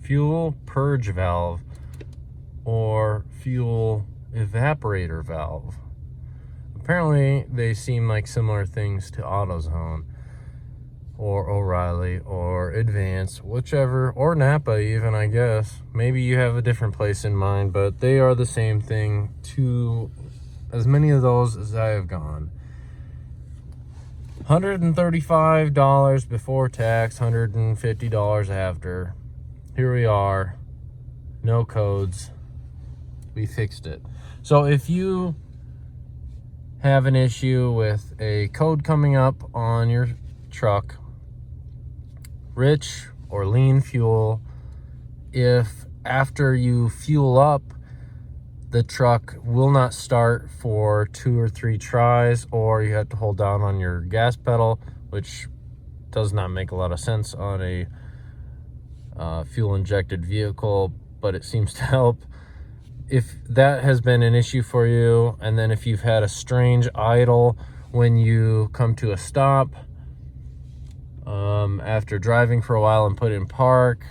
fuel purge valve or fuel evaporator valve. Apparently, they seem like similar things to AutoZone or O'Reilly or Advance, whichever, or Napa even, I guess. Maybe you have a different place in mind, but they are the same thing to as many of those as I have gone. $135 before tax, $150 after. Here we are. No codes. We fixed it. So if you have an issue with a code coming up on your truck, rich or lean fuel, if after you fuel up, the truck will not start for 2 or 3 tries, or you have to hold down on your gas pedal, which does not make a lot of sense on a fuel injected vehicle, but it seems to help. If that has been an issue for you, and then if you've had a strange idle when you come to a stop after driving for a while and put in park,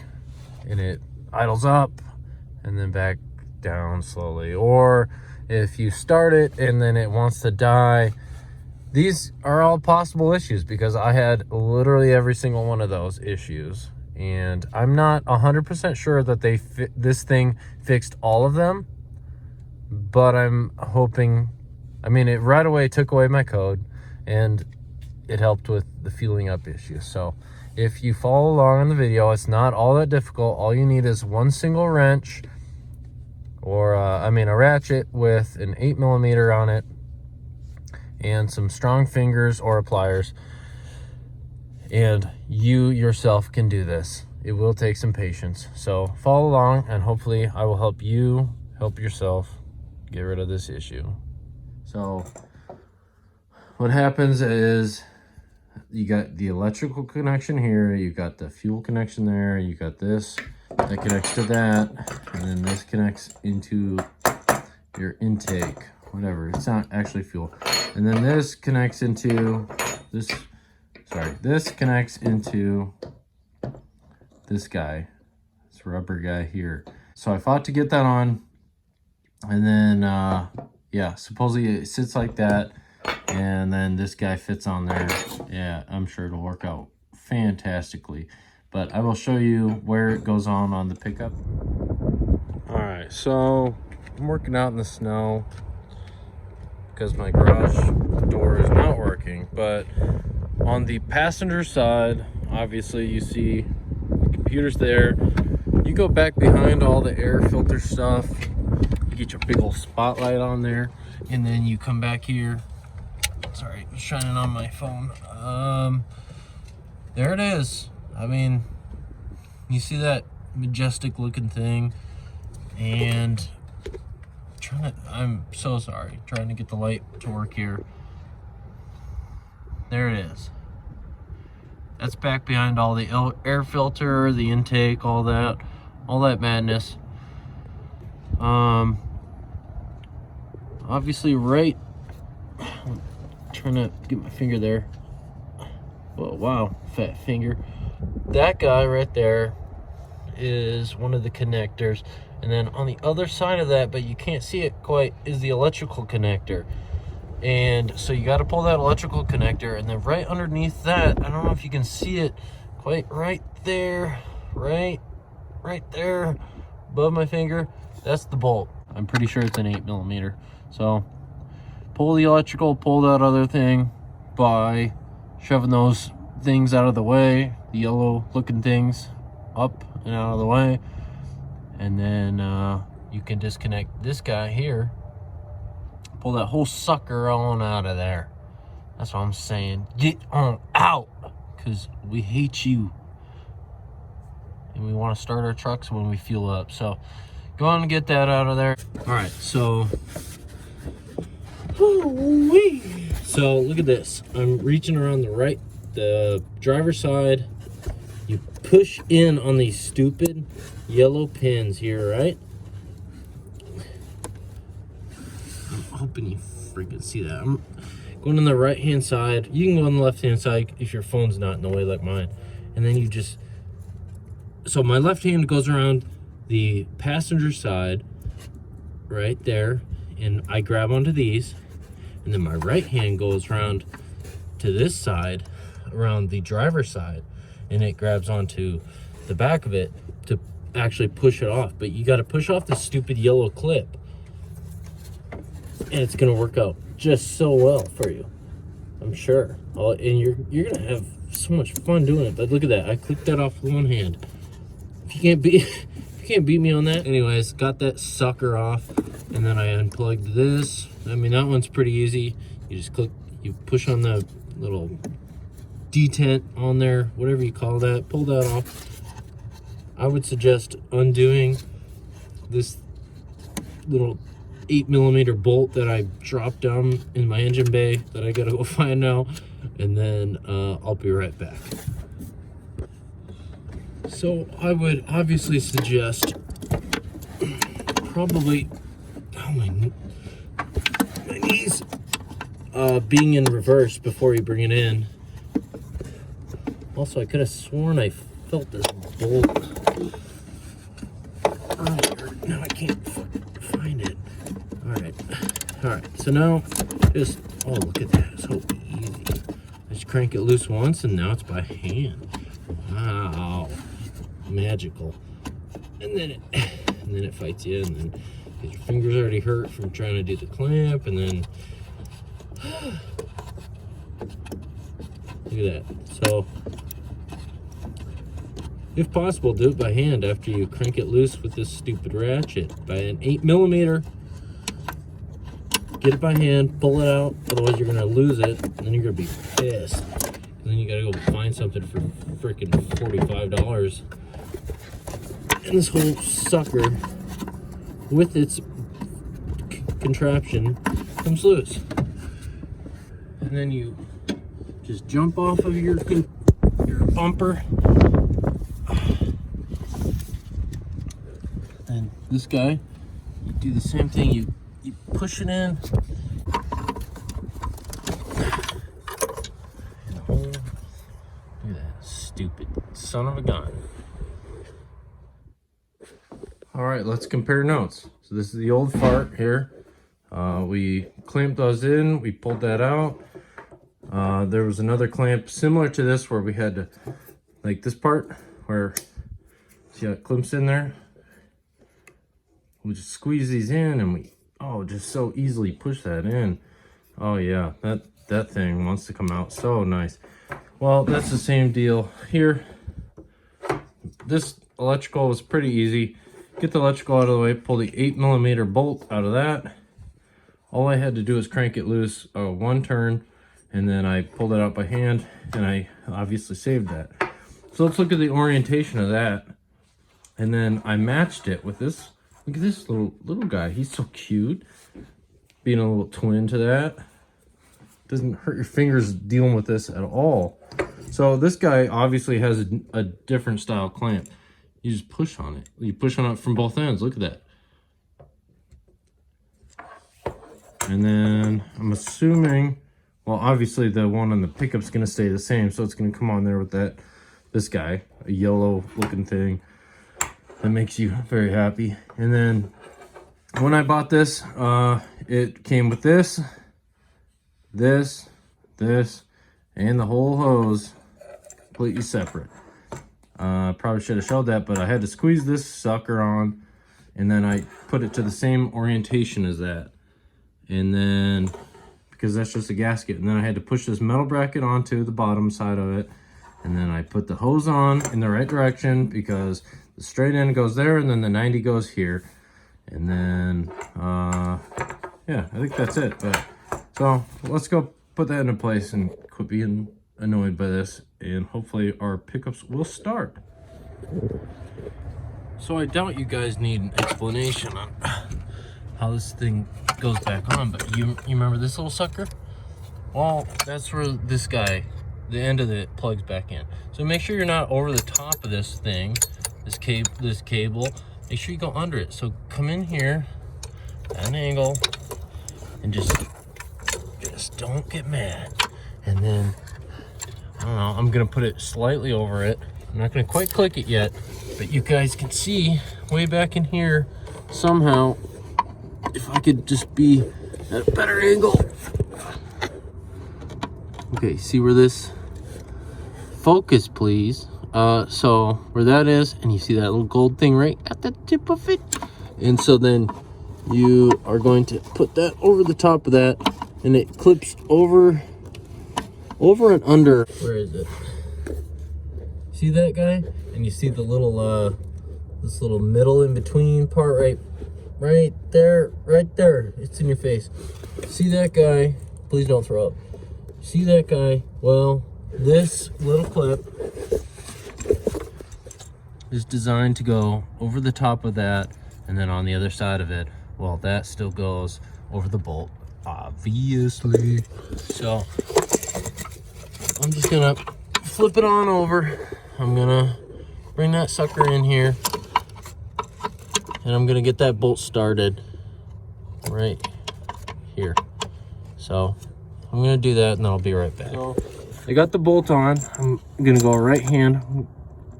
and it idles up and then back down slowly, or if you start it and then it wants to die, these are all possible issues, because I had literally every single one of those issues, and I'm not 100% sure that this thing fixed all of them, but I'm hoping. I mean, it right away took away my code, and it helped with the fueling up issue. So if you follow along in the video, it's not all that difficult. All you need is one single wrench, or a ratchet with an 8mm on it, and some strong fingers or pliers, and you yourself can do this. It will take some patience. So follow along, and hopefully I will help you help yourself get rid of this issue. So what happens is, you got the electrical connection here, you got the fuel connection there, you got this that connects to that, and then this connects into your intake, whatever, it's not actually fuel, and then this connects into this connects into this guy, this rubber guy here. So I fought to get that on, and then yeah, supposedly it sits like that, and then this guy fits on there. Yeah, I'm sure it'll work out fantastically, but I will show you where it goes on the pickup. All right, so I'm working out in the snow because my garage door is not working, but on the passenger side, obviously you see the computer's there. You go back behind all the air filter stuff, you get your big old spotlight on there, and then you come back here. Sorry, it's shining on my phone. There it is. I mean, you see that majestic looking thing, and I'm so sorry, trying to get the light to work here. There it is. That's back behind all the air filter, the intake, all that madness. Obviously right, I'm trying to get my finger there. Oh wow, fat finger. That guy right there is one of the connectors, and then on the other side of that, but you can't see it quite, is the electrical connector. And so you got to pull that electrical connector, and then right underneath that, I don't know if you can see it quite right there, right there above my finger, that's the bolt. I'm pretty sure it's an 8mm. So pull the electrical, pull that other thing by shoving those things out of the way, the yellow looking things up and out of the way, and then you can disconnect this guy here, pull that whole sucker on out of there. That's what I'm saying, get on out, because we hate you and we want to start our trucks when we fuel up. So go on and get that out of there. All right, so so look at this. I'm reaching around the driver's side. You push in on these stupid yellow pins here, right? I'm hoping you freaking see that. I'm going on the right hand side. You can go on the left hand side if your phone's not in the way like mine. And then you just So my left hand goes around the passenger side right there, and I grab onto these, and then my right hand goes around to this side, around the driver's side, and it grabs onto the back of it to actually push it off. But you got to push off this stupid yellow clip, and it's gonna work out just so well for you, I'm sure. And you're gonna have so much fun doing it. But look at that, I clicked that off with one hand. If you can't beat me on that. Anyways, got that sucker off, and then I unplugged this. I mean, that one's pretty easy. You just you push on the little detent on there, whatever you call that, pull that off. I would suggest undoing this little 8mm bolt that I dropped down in my engine bay that I gotta go find now, and then I'll be right back. So I would obviously suggest probably, oh my knees, being in reverse before you bring it in. Also, I could have sworn I felt this bolt earlier. Now I can't find it. All right. So now, just, oh, look at that, so easy. Just crank it loose once, and now it's by hand. Wow, magical. And then it fights you, and then your fingers already hurt from trying to do the clamp, and then look at that. So, if possible, do it by hand after you crank it loose with this stupid ratchet by an 8mm. Get it by hand, pull it out, otherwise you're gonna lose it, and then you're gonna be pissed. And then you gotta go find something for freaking $45. And this whole sucker, with its contraption, comes loose. And then you just jump off of your bumper. And this guy, you do the same thing. You push it in, and look at that stupid son of a gun. All right, let's compare notes. So this is the old fart here. We clamped those in, we pulled that out. There was another clamp similar to this where we had to, like this part where, see how it clamps in there? We just squeeze these in, and we, oh, just so easily push that in. Oh yeah, that thing wants to come out so nice. Well, that's the same deal here. This electrical was pretty easy. Get the electrical out of the way, pull the 8mm bolt out of that. All I had to do is crank it loose one turn, and then I pulled it out by hand, and I obviously saved that. So let's look at the orientation of that. And then I matched it with this. Look at this little guy. He's so cute. Being a little twin to that. Doesn't hurt your fingers dealing with this at all. So this guy obviously has a different style clamp. You just push on it. You push on it from both ends. Look at that. And then I'm assuming, well, obviously the one on the pickup's gonna stay the same, so it's gonna come on there with this guy, a yellow looking thing. That makes you very happy. And then when I bought this, it came with this, and the whole hose completely separate. Probably should have showed that, but I had to squeeze this sucker on, and then I put it to the same orientation as that. And then, because that's just a gasket, and then I had to push this metal bracket onto the bottom side of it, and then I put the hose on in the right direction, because the straight end goes there, and then the 90 goes here. And then, yeah, I think that's it. But so let's go put that into place and quit being annoyed by this, and hopefully our pickups will start. So I doubt you guys need an explanation on how this thing goes back on, but you remember this little sucker? Well, that's where this guy, the end of it, plugs back in. So make sure you're not over the top of this thing, this cable. Make sure you go under it. So come in here at an angle and just don't get mad. And then, I don't know, I'm gonna put it slightly over it. I'm not gonna quite click it yet. But you guys can see way back in here somehow, if I could just be at a better angle. Okay, see where this, focus please. So where that is, and you see that little gold thing right at the tip of it. And so then you are going to put that over the top of that, and it clips over and under. Where is it? See that guy? And you see the little this little middle in between part right there. It's in your face. See that guy? Please don't throw up. See that guy? Well, this little clip is designed to go over the top of that, and then on the other side of it, well, that still goes over the bolt, obviously. So I'm just gonna flip it on over. I'm gonna bring that sucker in here, and I'm gonna get that bolt started right here. So I'm gonna do that, and then I'll be right back. So I got the bolt on. I'm gonna go right hand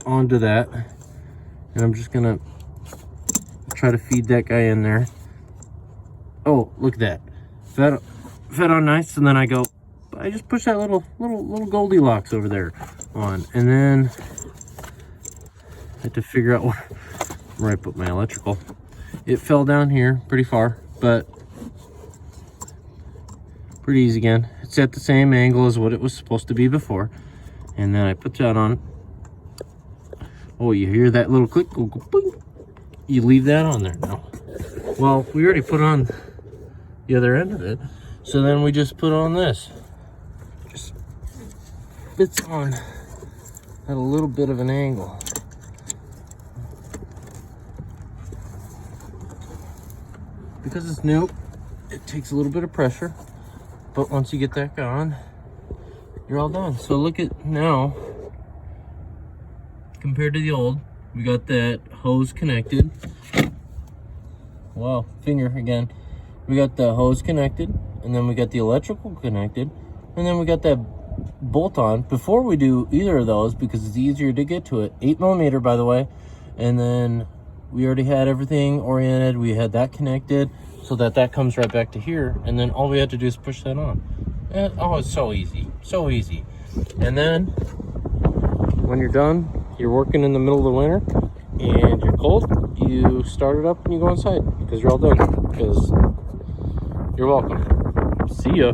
onto that, and I'm just gonna try to feed that guy in there. Oh, look at that. Fed on nice, and then I just push that little Goldilocks over there on, and then I had to figure out where I put my electrical. It fell down here pretty far, but pretty easy again. It's at the same angle as what it was supposed to be before, and then I put that on. Oh, you hear that little click? Go, go, boing. You leave that on there now. Well, we already put on the other end of it, so then we just put on this. Just fits on at a little bit of an angle. Because it's new, it takes a little bit of pressure, but once you get that going, you're all done. So look at now, compared to the old, we got that hose connected. Wow, finger again. We got the hose connected, and then we got the electrical connected, and then we got that bolt on. Before we do either of those, because it's easier to get to it, 8mm, by the way, and then we already had everything oriented. We had that connected so that comes right back to here, and then all we had to do is push that on. And oh, it's so easy, so easy. And then when you're done, you're working in the middle of the winter and you're cold, you start it up and you go inside because you're all done. Because you're welcome. See ya.